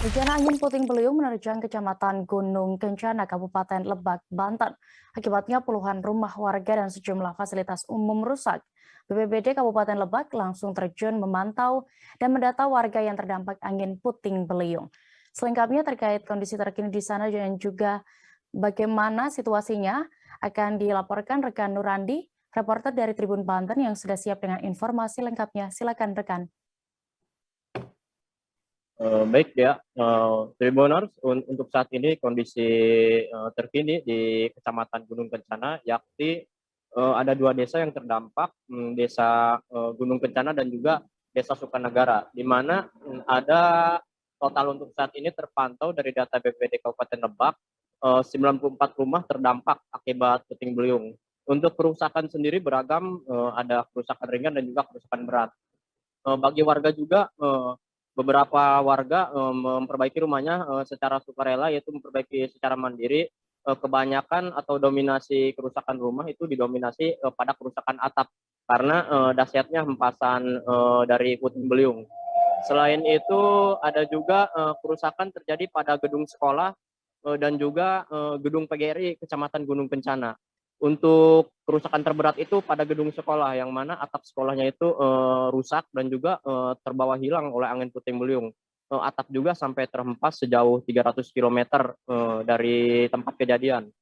Bencana angin puting beliung menerjang Kecamatan Gunung Kencana, Kabupaten Lebak, Banten. Akibatnya puluhan rumah warga dan sejumlah fasilitas umum rusak. BPBD Kabupaten Lebak langsung terjun memantau dan mendata warga yang terdampak angin puting beliung. Selengkapnya terkait kondisi terkini di sana dan juga bagaimana situasinya akan dilaporkan rekan Nurandi, reporter dari Tribun Banten yang sudah siap dengan informasi lengkapnya. Silakan rekan. Baik ya, Tribuners, untuk saat ini kondisi terkini di Kecamatan Gunung Kencana, yakni ada dua desa yang terdampak, Desa Gunung Kencana dan juga Desa Sukanegara, di mana ada total untuk saat ini terpantau dari data BPBD Kabupaten Lebak, 94 rumah terdampak akibat puting beliung. Untuk kerusakan sendiri beragam, ada kerusakan ringan dan juga kerusakan berat. Bagi warga juga, beberapa warga memperbaiki rumahnya secara sukarela, yaitu memperbaiki secara mandiri. Kebanyakan atau dominasi kerusakan rumah itu didominasi pada kerusakan atap karena dahsyatnya hempasan dari puting beliung. Selain itu ada juga kerusakan terjadi pada gedung sekolah dan juga gedung PGRI Kecamatan Gunung Kencana. Untuk kerusakan terberat itu pada gedung sekolah, yang mana atap sekolahnya itu rusak dan juga terbawa hilang oleh angin puting beliung. Atap juga sampai terhempas sejauh 300 km dari tempat kejadian.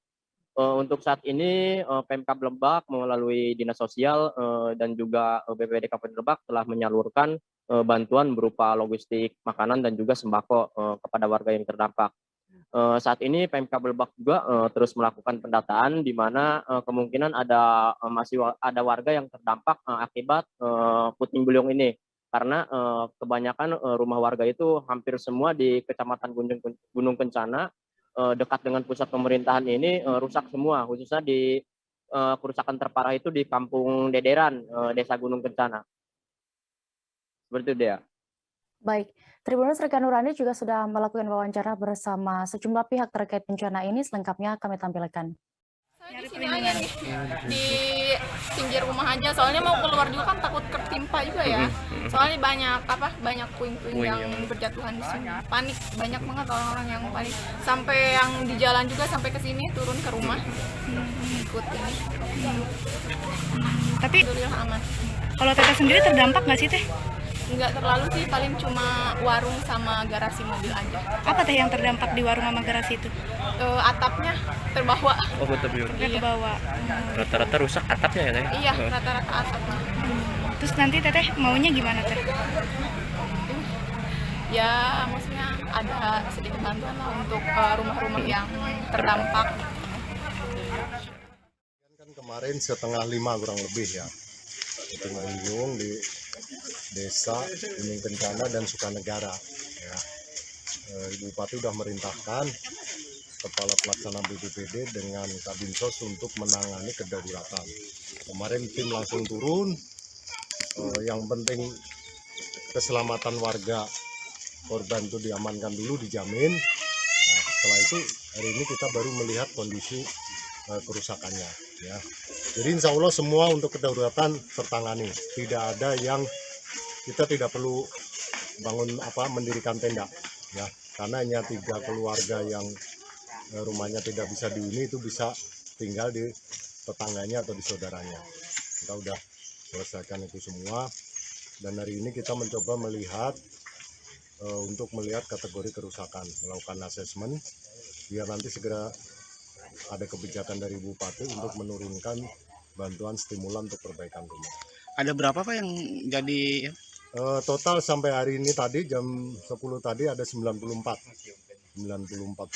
Untuk saat ini Pemkab Lebak melalui Dinas Sosial dan juga BPBD Kabupaten Lebak telah menyalurkan bantuan berupa logistik makanan dan juga sembako kepada warga yang terdampak. Saat ini Pemkab Lebak juga terus melakukan pendataan, di mana kemungkinan masih ada warga yang terdampak akibat puting beliung ini, karena kebanyakan rumah warga itu hampir semua di Kecamatan Gunung Kencana dekat dengan pusat pemerintahan ini rusak semua, khususnya di kerusakan terparah itu di Kampung Dederan, Desa Gunung Kencana. Seperti itu dia. Baik, Tribuners rekan Nurani juga sudah melakukan wawancara bersama sejumlah pihak terkait bencana ini. Selengkapnya kami tampilkan. Saya di sini aja nih, di pinggir rumah aja. Soalnya mau keluar juga kan takut ketimpa juga ya. Soalnya banyak puing-puing yang berjatuhan di sini. Panik, banyak banget orang-orang yang panik. Sampai yang di jalan juga sampai ke sini turun ke rumah, ikut ini. Tapi Alhamdulillah aman. kalau Teteh sendiri terdampak nggak sih Teh? Nggak terlalu sih, paling cuma warung sama garasi mobil aja. Apa Teh yang terdampak di warung sama garasi itu? Atapnya terbawa. Oh, betul. Ke bawah. Rata-rata rusak atapnya ya, Teh? Iya, rata-rata atapnya. Terus nanti Teteh maunya gimana Teh? Ya, maksudnya ada sedikit bantuan lah untuk rumah-rumah yang terdampak. Kan kemarin 4:30 kurang lebih ya, puting beliung di Desa Gunung Kencana dan Sukanegara. Ya. Ibu Bupati sudah merintahkan Kepala Pelaksana BPBD dengan Kabinsos untuk menangani kedaruratan. Kemarin tim langsung turun. Yang penting keselamatan warga korban itu diamankan dulu, dijamin. Nah, setelah itu hari ini kita baru melihat kondisi kerusakannya. Ya. Jadi insya Allah semua untuk kedaruratan tertangani. Tidak ada yang kita tidak perlu mendirikan tenda, ya, karena hanya 3 keluarga yang rumahnya tidak bisa dihuni itu bisa tinggal di tetangganya atau di saudaranya. Kita udah selesaikan itu semua, dan hari ini kita mencoba melihat untuk melihat kategori kerusakan, melakukan asesmen biar nanti segera ada kebijakan dari Bupati untuk menurunkan bantuan stimulan untuk perbaikan rumah. Ada berapa Pak yang jadi? Total sampai hari ini tadi jam 10 tadi ada 94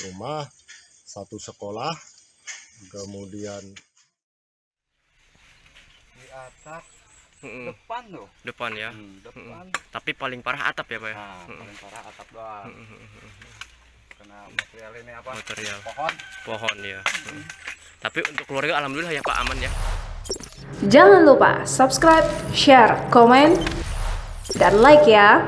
rumah, 1 sekolah, kemudian di atap depan tuh. Depan ya. Depan. Tapi paling parah atap ya Pak ya? Nah, paling parah atap doang. Karena material ini apa? Material. Pohon ya. Tapi untuk keluarga alhamdulillah ya Pak, aman ya. Jangan lupa subscribe, share, komen, dan like ya.